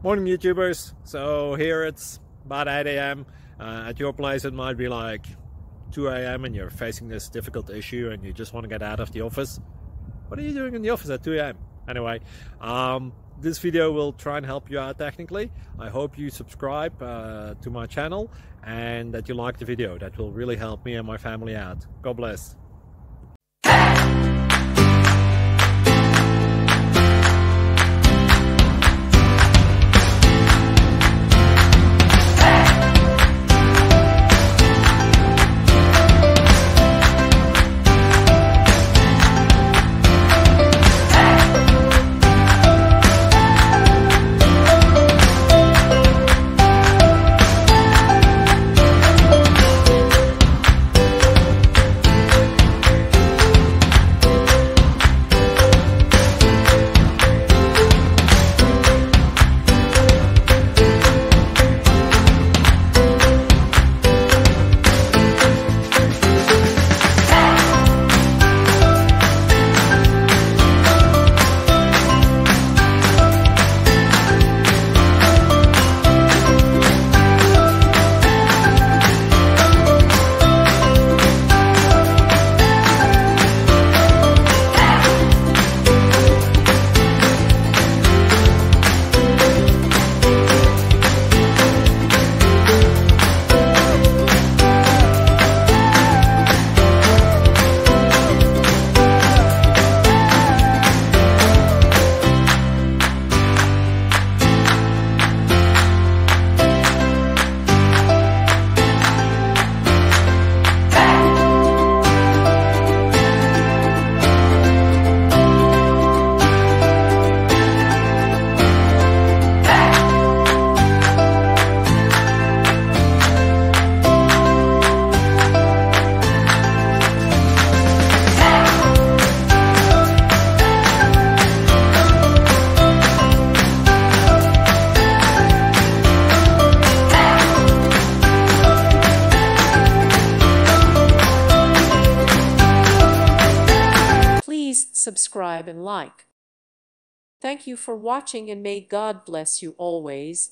Morning YouTubers. So here it's about 8 a.m. At your place it might be like 2 a.m. and you're facing this difficult issue and you just want to get out of the office. What are you doing in the office at 2 a.m.? Anyway, this video will try and help you out technically. I hope you subscribe to my channel and that you like the video. That will really help me and my family out. God bless. Subscribe and like. Thank you for watching and may God bless you always.